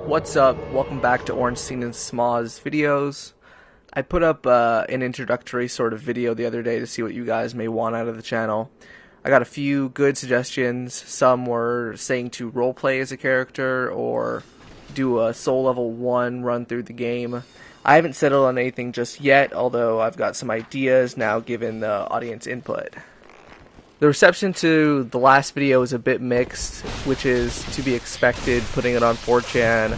What's up? Welcome back to Orange Scene and Smoz videos. I put up an introductory sort of video the other day to see what you guys may want out of the channel. I got a few good suggestions. Some were saying to roleplay as a character or do a soul level 1 run through the game. I haven't settled on anything just yet, although I've got some ideas now given the audience input. The reception to the last video is a bit mixed, which is to be expected putting it on 4chan,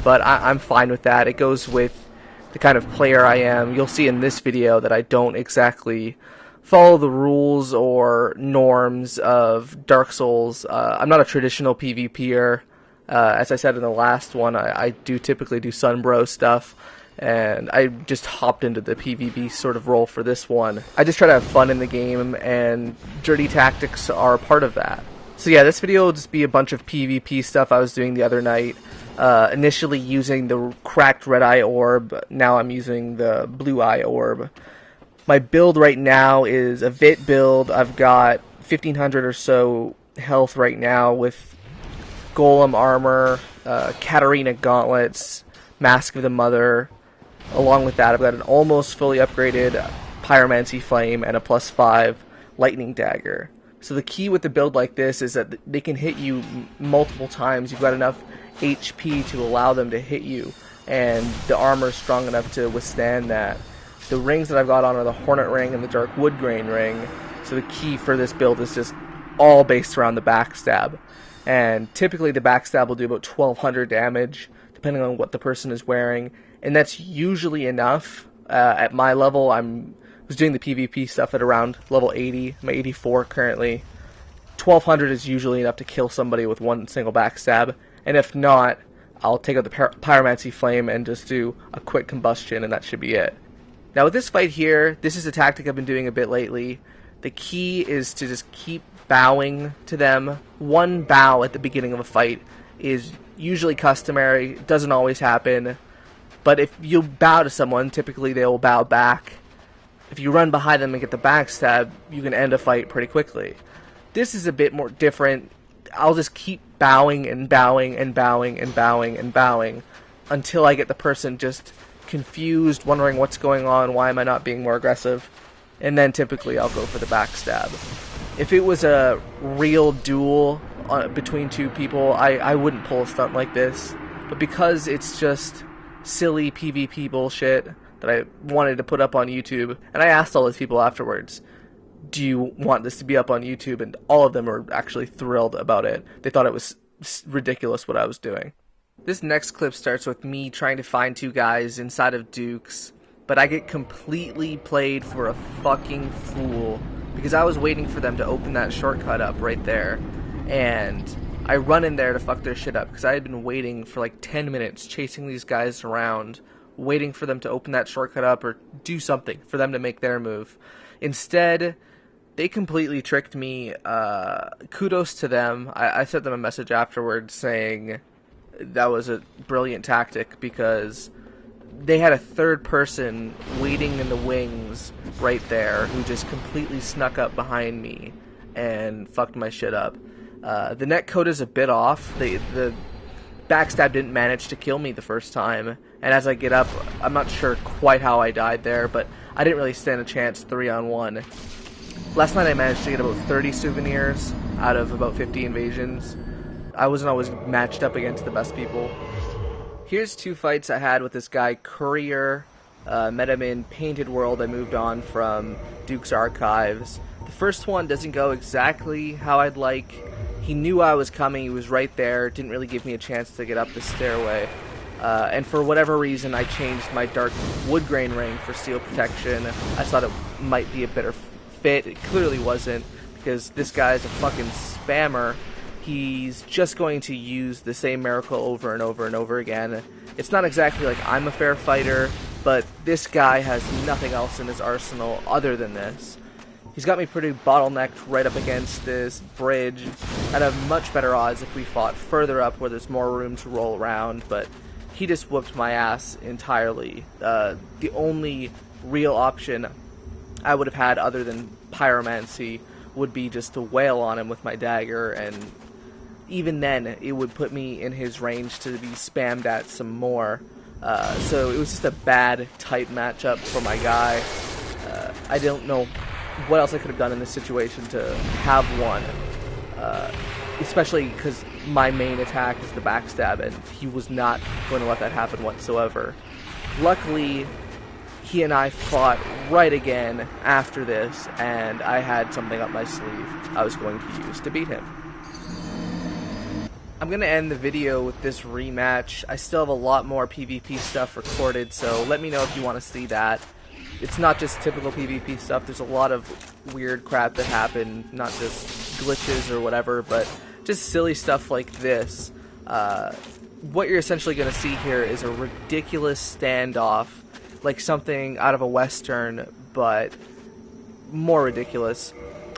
but I'm fine with that. It goes with the kind of player I am. You'll see in this video that I don't exactly follow the rules or norms of Dark Souls. I'm not a traditional PvPer. As I said in the last one, I do typically do Sunbro stuff, and I just hopped into the PvP sort of role for this one. I just try to have fun in the game, and dirty tactics are a part of that. So yeah, this video will just be a bunch of PvP stuff I was doing the other night. Initially using the cracked red eye orb, now I'm using the blue eye orb. My build right now is a Vit build. I've got 1500 or so health right now with Golem armor, Katarina gauntlets, Mask of the Mother. Along with that, I've got an almost fully upgraded Pyromancy Flame and a +5 Lightning Dagger. So the key with the build like this is that they can hit you multiple times. You've got enough HP to allow them to hit you, and the armor is strong enough to withstand that. The rings that I've got on are the Hornet Ring and the Dark Woodgrain Ring. So the key for this build is just all based around the backstab. And typically the backstab will do about 1200 damage, depending on what the person is wearing. And that's usually enough. At my level, I was doing the PvP stuff at around level 80. I'm at 84 currently. 1200 is usually enough to kill somebody with one single backstab. And if not, I'll take out the Pyromancy Flame and just do a quick combustion, and that should be it. Now with this fight here, this is a tactic I've been doing a bit lately. The key is to just keep bowing to them. One bow at the beginning of a fight is usually customary. It doesn't always happen. But if you bow to someone, typically they will bow back. If you run behind them and get the backstab, you can end a fight pretty quickly. This is a bit more different. I'll just keep bowing and bowing and bowing and bowing and bowing until I get the person just confused, wondering what's going on, why am I not being more aggressive, and then typically I'll go for the backstab. If it was a real duel between two people, I wouldn't pull a stunt like this, but because it's just silly PvP bullshit that I wanted to put up on YouTube, and I asked all these people afterwards, do you want this to be up on YouTube? And all of them were actually thrilled about it. They thought it was ridiculous what I was doing. This next clip starts with me trying to find two guys inside of Duke's, but I get completely played for a fucking fool because I was waiting for them to open that shortcut up right there, and I run in there to fuck their shit up because I had been waiting for like 10 minutes chasing these guys around, waiting for them to open that shortcut up or do something for them to make their move. Instead, they completely tricked me. Kudos to them. I sent them a message afterwards saying that was a brilliant tactic because they had a third person waiting in the wings right there who just completely snuck up behind me and fucked my shit up. The netcode is a bit off. The backstab didn't manage to kill me the first time, and as I get up, I'm not sure quite how I died there, but I didn't really stand a chance 3-on-1. Last night I managed to get about 30 souvenirs out of about 50 invasions. I wasn't always matched up against the best people. Here's two fights I had with this guy, Courier. Met him in Painted World. I moved on from Duke's Archives. The first one doesn't go exactly how I'd like. He knew I was coming, he was right there, didn't really give me a chance to get up the stairway. And for whatever reason, I changed my Dark Woodgrain Ring for Steel Protection. I thought it might be a better fit. It clearly wasn't, because this guy's a fucking spammer. He's just going to use the same miracle over and over and over again. It's not exactly like I'm a fair fighter, but this guy has nothing else in his arsenal other than this. He's got me pretty bottlenecked right up against this bridge. I'd have much better odds if we fought further up where there's more room to roll around, but he just whooped my ass entirely. The only real option I would have had other than pyromancy would be just to wail on him with my dagger, and even then it would put me in his range to be spammed at some more. So it was just a bad type matchup for my guy. I don't know what else I could have done in this situation to have won, especially because my main attack is the backstab, and he was not going to let that happen whatsoever. Luckily, he and I fought right again after this, and I had something up my sleeve I was going to use to beat him. I'm going to end the video with this rematch. I still have a lot more PvP stuff recorded, so let me know if you want to see that. It's not just typical PvP stuff, there's a lot of weird crap that happened, not just glitches or whatever, but just silly stuff like this. What you're essentially going to see here is a ridiculous standoff, like something out of a western, but more ridiculous.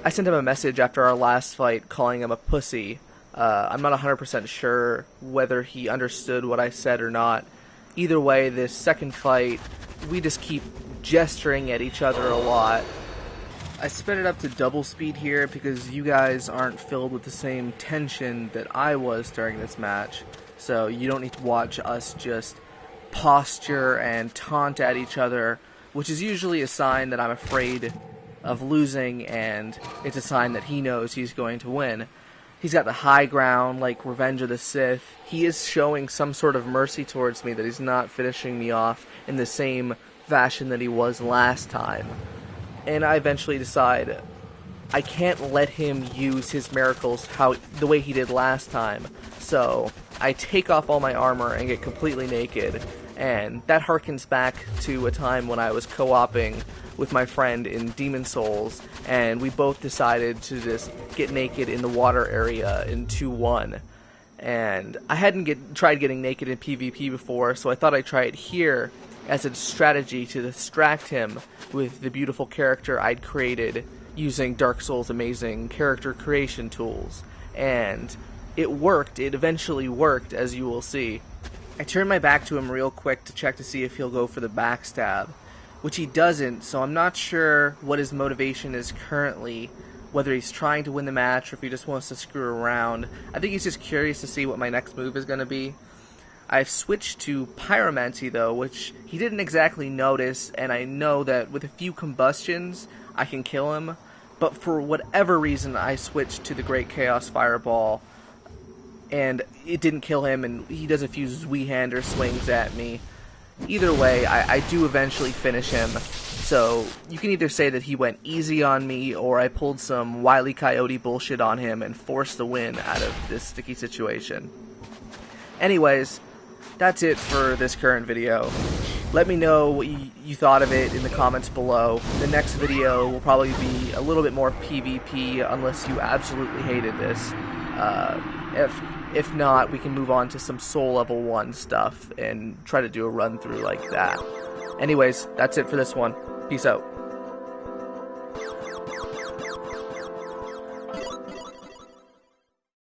I sent him a message after our last fight calling him a pussy. I'm not 100% sure whether he understood what I said or not. Either way, this second fight, we just keep gesturing at each other a lot. I sped it up to double speed here because you guys aren't filled with the same tension that I was during this match, so you don't need to watch us just posture and taunt at each other, which is usually a sign that I'm afraid of losing, and it's a sign that he knows he's going to win. He's got the high ground, like Revenge of the Sith. He is showing some sort of mercy towards me, that he's not finishing me off in the same fashion that he was last time. And I eventually decide I can't let him use his miracles the way he did last time. So I take off all my armor and get completely naked, and that harkens back to a time when I was co-oping with my friend in Demon Souls, and we both decided to just get naked in the water area in 2-1. And I hadn't tried getting naked in PvP before, so I thought I'd try it here as a strategy to distract him with the beautiful character I'd created using Dark Souls' amazing character creation tools. And it worked. It eventually worked, as you will see. I turned my back to him real quick to check to see if he'll go for the backstab, which he doesn't, so I'm not sure what his motivation is currently, whether he's trying to win the match or if he just wants to screw around. I think he's just curious to see what my next move is going to be. I've switched to Pyromancy though, which he didn't exactly notice, and I know that with a few combustions I can kill him, but for whatever reason I switched to the Great Chaos Fireball, and it didn't kill him, and he does a few Zweihander swings at me. Either way, I do eventually finish him, so you can either say that he went easy on me, or I pulled some Wile E. Coyote bullshit on him and forced the win out of this sticky situation. Anyways, that's it for this current video. Let me know what you thought of it in the comments below. The next video will probably be a little bit more PvP, unless you absolutely hated this. If not, we can move on to some Soul Level 1 stuff and try to do a run through like that. Anyways, that's it for this one. Peace out.